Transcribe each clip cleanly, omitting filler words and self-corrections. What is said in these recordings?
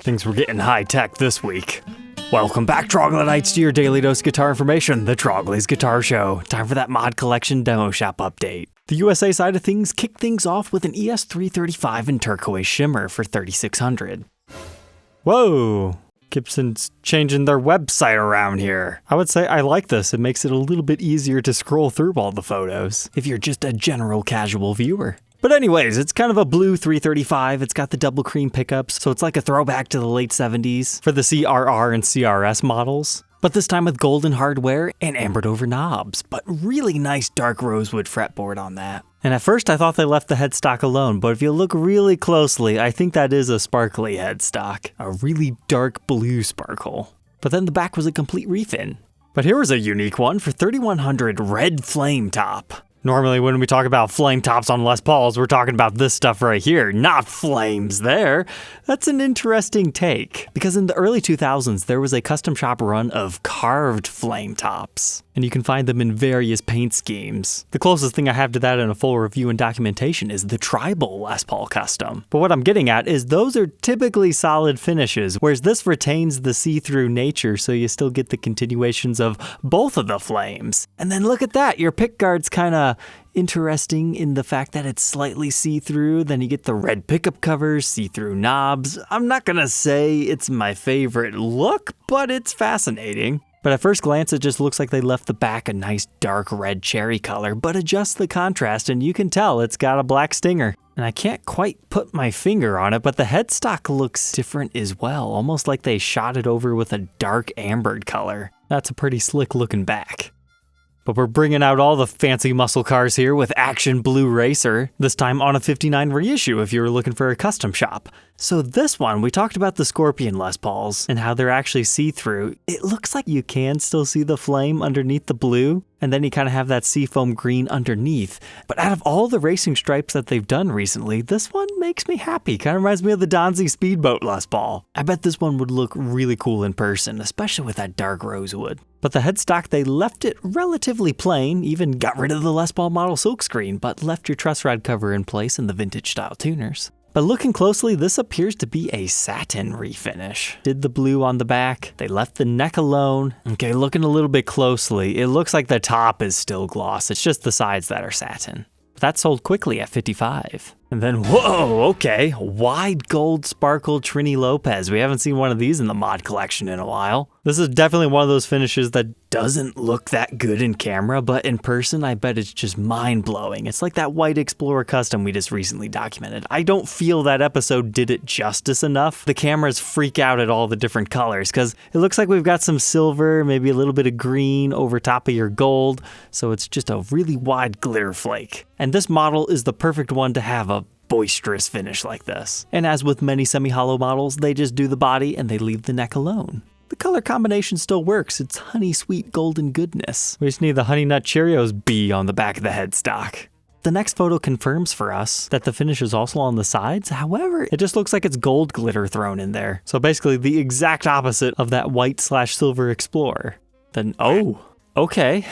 Things were getting high-tech this week. Welcome back, Troglodytes, to your daily dose of guitar information, the Trogly's Guitar Show. Time for that mod collection demo shop update. The USA side of things kicked things off with an ES335 in Turquoise Shimmer for $3,600. Whoa! Gibson's changing their website around here. I would say I like this. It makes it a little bit easier to scroll through all the photos if you're just a general casual viewer. But anyways, it's kind of a blue 335. It's got the double cream pickups, so it's like a throwback to the late 70s for the CRR and CRS models. But this time with golden hardware and ambered over knobs, but really nice dark rosewood fretboard on that. And at first I thought they left the headstock alone, but if you look really closely, I think that is a sparkly headstock. A really dark blue sparkle. But then the back was a complete refin. But here was a unique one for $3,100 red flame top. Normally when we talk about flame tops on Les Pauls, we're talking about this stuff right here, not flames there. That's an interesting take, because in the early 2000s, there was a custom shop run of carved flame tops, and you can find them in various paint schemes. The closest thing I have to that in a full review and documentation is the tribal Les Paul custom. But what I'm getting at is those are typically solid finishes, whereas this retains the see-through nature, so you still get the continuations of both of the flames. And then look at that, your pickguard's kinda interesting in the fact that it's slightly see-through, then you get the red pickup covers, see-through knobs. I'm not gonna say it's my favorite look, but it's fascinating. But at first glance, it just looks like they left the back a nice dark red cherry color, but adjust the contrast and you can tell it's got a black stinger. And I can't quite put my finger on it, but the headstock looks different as well, almost like they shot it over with a dark ambered color. That's a pretty slick looking back. But we're bringing out all the fancy muscle cars here with Action Blue Racer, this time on a 59 reissue if you were looking for a custom shop. So this one, we talked about the Scorpion Les Pauls and how they're actually see-through. It looks like you can still see the flame underneath the blue, and then you kind of have that seafoam green underneath. But out of all the racing stripes that they've done recently, this one makes me happy. Kind of reminds me of the Donzi Speedboat Les Paul. I bet this one would look really cool in person, especially with that dark rosewood. But the headstock, they left it relatively plain, even got rid of the Les Paul model silkscreen, but left your truss rod cover in place in the vintage style tuners. But looking closely, this appears to be a satin refinish. Did the blue on the back, they left the neck alone. Okay, looking a little bit closely, it looks like the top is still gloss, it's just the sides that are satin. That sold quickly at $55. And then, whoa, okay, wide gold sparkle Trini Lopez. We haven't seen one of these in the mod collection in a while. This is definitely one of those finishes that doesn't look that good in camera, but in person, I bet it's just mind-blowing. It's like that White Explorer custom we just recently documented. I don't feel that episode did it justice enough. The cameras freak out at all the different colors, because it looks like we've got some silver, maybe a little bit of green over top of your gold, so it's just a really wide glitter flake. And this model is the perfect one to have a boisterous finish like this. And as with many semi-hollow models, they just do the body and they leave the neck alone. The color combination still works. It's honey sweet golden goodness. We just need the Honey Nut Cheerios B on the back of the headstock. The next photo confirms for us that the finish is also on the sides. However, it just looks like it's gold glitter thrown in there. So basically the exact opposite of that white/silver Explorer. Then, oh, okay.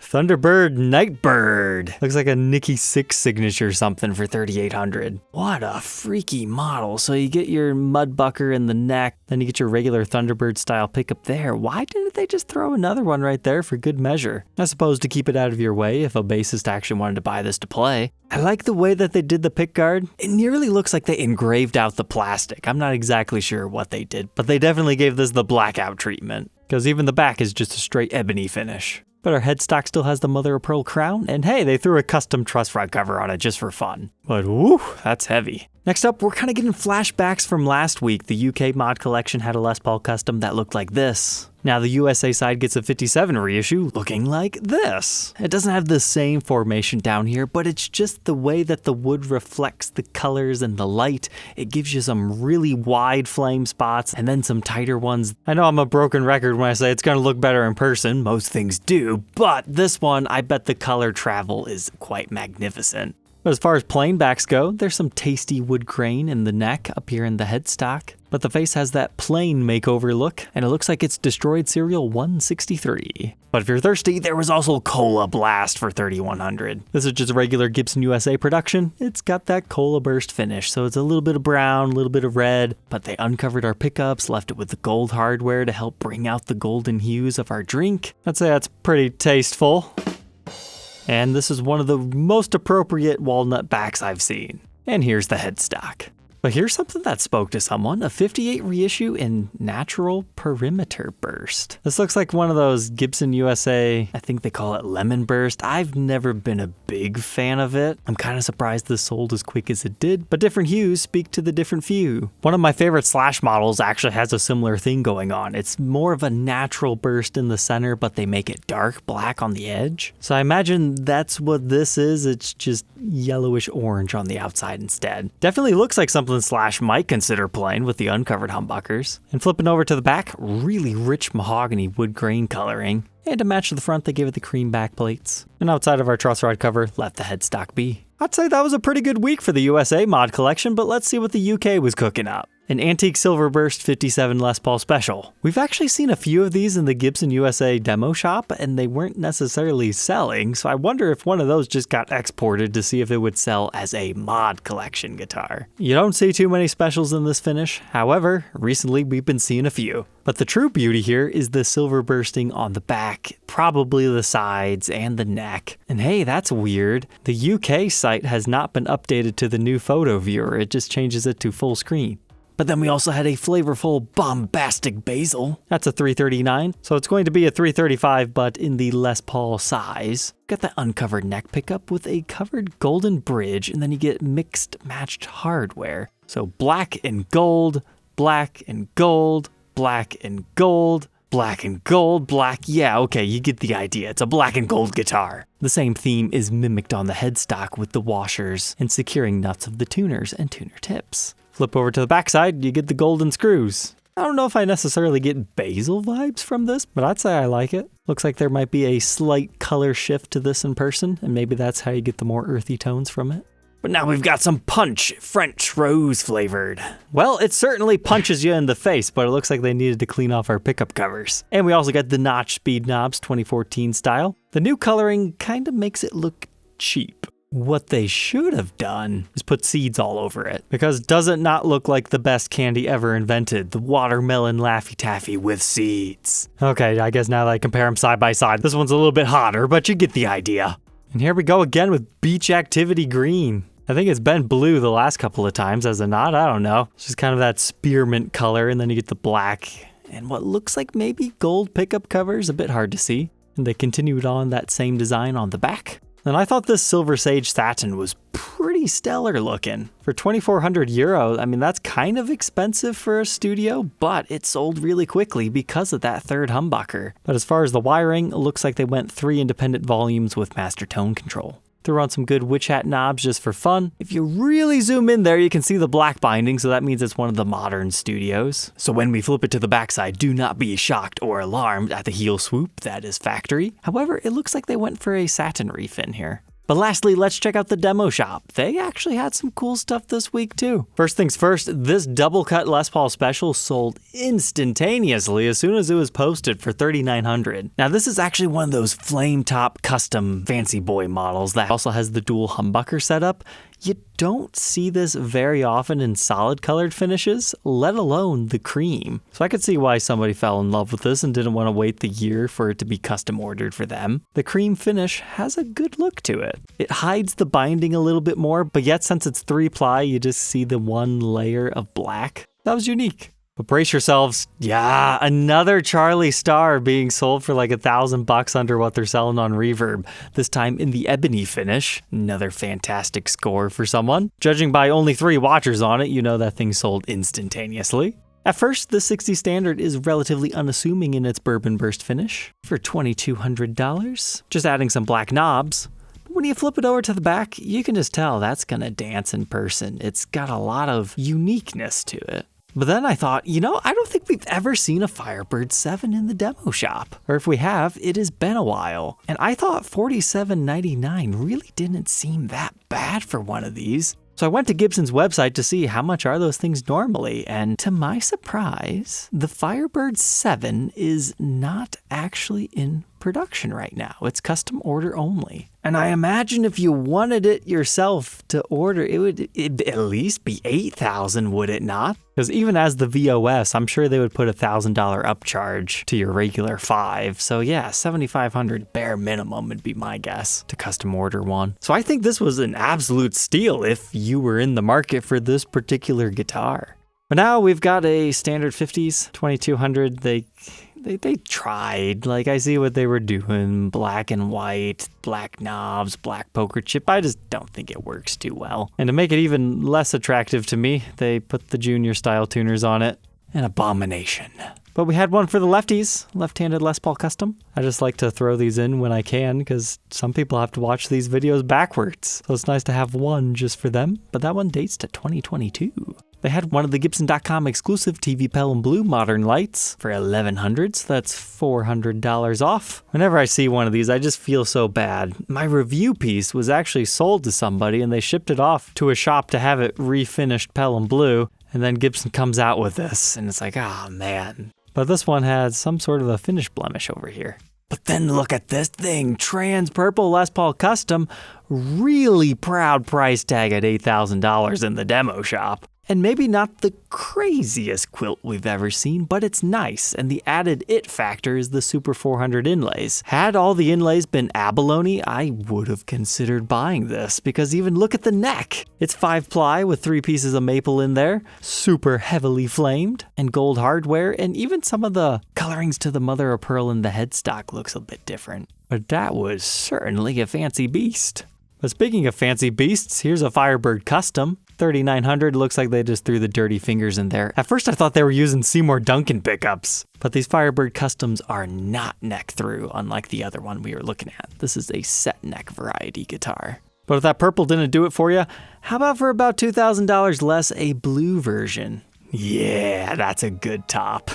Thunderbird Nightbird. Looks like a Nicky Six signature or something for $3,800. What a freaky model. So you get your mudbucker in the neck, then you get your regular Thunderbird style pickup there. Why didn't they just throw another one right there for good measure? I suppose to keep it out of your way if a bassist actually wanted to buy this to play. I like the way that they did the pickguard. It nearly looks like they engraved out the plastic. I'm not exactly sure what they did, but they definitely gave this the blackout treatment, because even the back is just a straight ebony finish. But our headstock still has the mother of pearl crown, and hey, they threw a custom truss rod cover on it just for fun. But woo, that's heavy. Next up, we're kind of getting flashbacks from last week. The UK mod collection had a Les Paul custom that looked like this. Now the USA side gets a 57 reissue looking like this. It doesn't have the same formation down here, but it's just the way that the wood reflects the colors and the light. It gives you some really wide flame spots and then some tighter ones. I know I'm a broken record when I say it's gonna look better in person. Most things do, but this one, I bet the color travel is quite magnificent. But as far as plain backs go, there's some tasty wood grain in the neck up here in the headstock. But the face has that plain makeover look, and it looks like it's destroyed serial 163. But if you're thirsty, there was also Cola Blast for $3,100. This is just a regular Gibson USA production. It's got that Cola Burst finish, so it's a little bit of brown, a little bit of red, but they uncovered our pickups, left it with the gold hardware to help bring out the golden hues of our drink. I'd say that's pretty tasteful. And this is one of the most appropriate walnut backs I've seen. And here's the headstock. But here's something that spoke to someone, a 58 reissue in Natural Perimeter Burst. This looks like one of those Gibson USA, I think they call it Lemonburst. I've never been a big fan of it. I'm kind of surprised this sold as quick as it did, but different hues speak to the different few. One of my favorite Slash models actually has a similar thing going on. It's more of a natural burst in the center, but they make it dark black on the edge. So I imagine that's what this is. It's just yellowish orange on the outside instead. Definitely looks like something Slash might consider playing with the uncovered humbuckers. And flipping over to the back, really rich mahogany wood grain coloring. And to match the front, they gave it the cream back plates. And outside of our truss rod cover, left the headstock be. I'd say that was a pretty good week for the USA mod collection, but let's see what the UK was cooking up. An Antique Silverburst 57 Les Paul Special. We've actually seen a few of these in the Gibson USA demo shop, and they weren't necessarily selling, so I wonder if one of those just got exported to see if it would sell as a mod collection guitar. You don't see too many specials in this finish, however, recently we've been seeing a few. But the true beauty here is the silver bursting on the back, probably the sides and the neck. And hey, that's weird. The UK site has not been updated to the new photo viewer, it just changes it to full screen. But then we also had a flavorful bombastic basil. That's a 339, so it's going to be a 335, but in the Les Paul size. Got that uncovered neck pickup with a covered golden bridge, and then you get mixed matched hardware. So black and gold, black and gold, black and gold, black and gold, black. Yeah, okay, you get the idea. It's a black and gold guitar. The same theme is mimicked on the headstock with the washers and securing nuts of the tuners and tuner tips. Flip over to the backside, you get the golden screws. I don't know if I necessarily get basil vibes from this, but I'd say I like it. Looks like there might be a slight color shift to this in person, and maybe that's how you get the more earthy tones from it. But now we've got some punch, French rose flavored. Well, it certainly punches you in the face, but it looks like they needed to clean off our pickup covers. And we also got the notch speed knobs 2014 style. The new coloring kind of makes it look cheap. What they should have done is put seeds all over it, because does it not look like the best candy ever invented, the watermelon Laffy Taffy with seeds? Okay, I guess now that I compare them side by side, this one's a little bit hotter, but you get the idea. And here we go again with Beach Activity Green. I think it's been blue the last couple of times as a nod, I don't know. It's just kind of that spearmint color, and then you get the black and what looks like maybe gold pickup covers, a bit hard to see. And they continued on that same design on the back. And I thought this Silver Sage satin was pretty stellar looking. For 2,400 euro, I mean, that's kind of expensive for a studio, but it sold really quickly because of that third humbucker. But as far as the wiring, it looks like they went 3 independent volumes with master tone control. Threw on some good witch hat knobs just for fun. If you really zoom in there, you can see the black binding, so that means it's one of the modern studios. So when we flip it to the backside, do not be shocked or alarmed at the heel swoop, that is factory. However, it looks like they went for a satin refin here. But lastly, let's check out the demo shop. They actually had some cool stuff this week too. First things first, this double cut Les Paul Special sold instantaneously as soon as it was posted for $3,900. Now this is actually one of those flame top custom fancy boy models that also has the dual humbucker setup. You don't see this very often in solid colored finishes, let alone the cream. So I could see why somebody fell in love with this and didn't want to wait the year for it to be custom ordered for them. The cream finish has a good look to it. It hides the binding a little bit more, but yet since it's 3-ply, you just see the one layer of black. That was unique. But brace yourselves, yeah, another Charlie Star being sold for like $1,000 under what they're selling on Reverb, this time in the ebony finish. Another fantastic score for someone. Judging by only 3 watchers on it, you know that thing sold instantaneously. At first, the 60 Standard is relatively unassuming in its bourbon burst finish for $2,200, just adding some black knobs. But when you flip it over to the back, you can just tell that's gonna dance in person. It's got a lot of uniqueness to it. But then I thought, I don't think we've ever seen a Firebird VII in the demo shop. Or if we have, it has been a while. And I thought $47.99 really didn't seem that bad for one of these. So I went to Gibson's website to see how much are those things normally, and to my surprise, the Firebird VII is not actually in production right now. It's custom order only. And I imagine if you wanted it yourself to order, it'd at least be $8,000, would it not? Because even as the VOS, I'm sure they would put $1,000 upcharge to your regular 5. So yeah, $7,500 bare minimum would be my guess to custom order one. So I think this was an absolute steal if you were in the market for this particular guitar. But now we've got a standard 50s, 2200. They tried, like I see what they were doing, black and white, black knobs, black poker chip. I just don't think it works too well. And to make it even less attractive to me, they put the junior style tuners on it. An abomination. But we had one for the lefties, left-handed Les Paul Custom. I just like to throw these in when I can because some people have to watch these videos backwards. So it's nice to have one just for them, but that one dates to 2022. They had one of the Gibson.com exclusive TV Pale and Blue modern lights for $1,100, so that's $400 off. Whenever I see one of these, I just feel so bad. My review piece was actually sold to somebody and they shipped it off to a shop to have it refinished Pale and Blue, and then Gibson comes out with this, and it's like, oh man. But this one had some sort of a finish blemish over here. But then look at this thing, trans purple Les Paul Custom, really proud price tag at $8,000 in the demo shop. And maybe not the craziest quilt we've ever seen, but it's nice, and the added it factor is the Super 400 inlays. Had all the inlays been abalone, I would have considered buying this, because even look at the neck. It's 5-ply with 3 pieces of maple in there, super heavily flamed, and gold hardware, and even some of the colorings to the mother of pearl in the headstock looks a bit different. But that was certainly a fancy beast. But speaking of fancy beasts, here's a Firebird Custom. 3,900, looks like they just threw the dirty fingers in there. At first I thought they were using Seymour Duncan pickups, but these Firebird Customs are not neck through, unlike the other one we were looking at. This is a set neck variety guitar. But if that purple didn't do it for you, how about for about $2,000 less, a blue version? Yeah, that's a good top.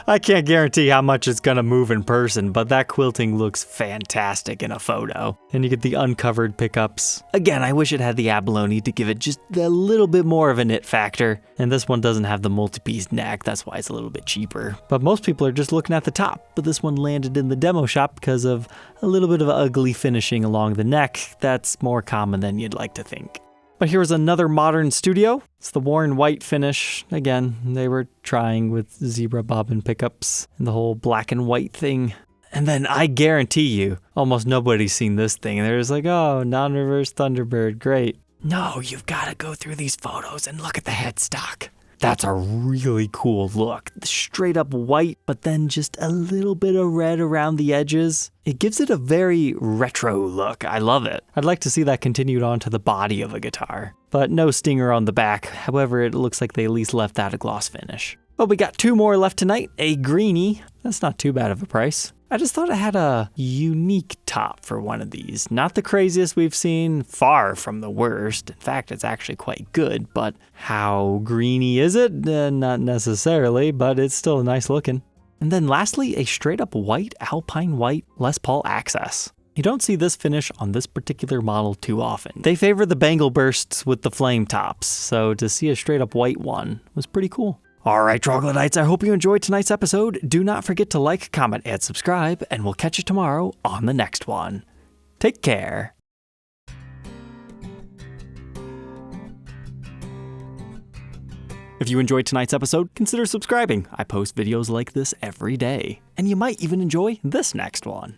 I can't guarantee how much it's gonna move in person, but that quilting looks fantastic in a photo. And you get the uncovered pickups. Again, I wish it had the abalone to give it just a little bit more of a it factor. And this one doesn't have the multi-piece neck, that's why it's a little bit cheaper. But most people are just looking at the top, but this one landed in the demo shop because of a little bit of ugly finishing along the neck. That's more common than you'd like to think. But here's another modern studio. It's the worn white finish. Again, they were trying with zebra bobbin pickups and the whole black and white thing. And then I guarantee you, almost nobody's seen this thing. And they're just like, oh, non-reverse Thunderbird, great. No, you've got to go through these photos and look at the headstock. That's a really cool look. Straight up white, but then just a little bit of red around the edges. It gives it a very retro look. I love it. I'd like to see that continued onto the body of a guitar. But no stinger on the back. However, it looks like they at least left out a gloss finish. But we got 2 more left tonight. A greenie. That's not too bad of a price. I just thought it had a unique top for one of these. Not the craziest we've seen, far from the worst. In fact, it's actually quite good, but how greeny is it? Not necessarily, but it's still nice looking. And then lastly, a straight up white, alpine white Les Paul Access. You don't see this finish on this particular model too often. They favor the bangle bursts with the flame tops, so to see a straight up white one was pretty cool. Alright, Troglodytes, I hope you enjoyed tonight's episode. Do not forget to like, comment, and subscribe, and we'll catch you tomorrow on the next one. Take care. If you enjoyed tonight's episode, consider subscribing. I post videos like this every day. And you might even enjoy this next one.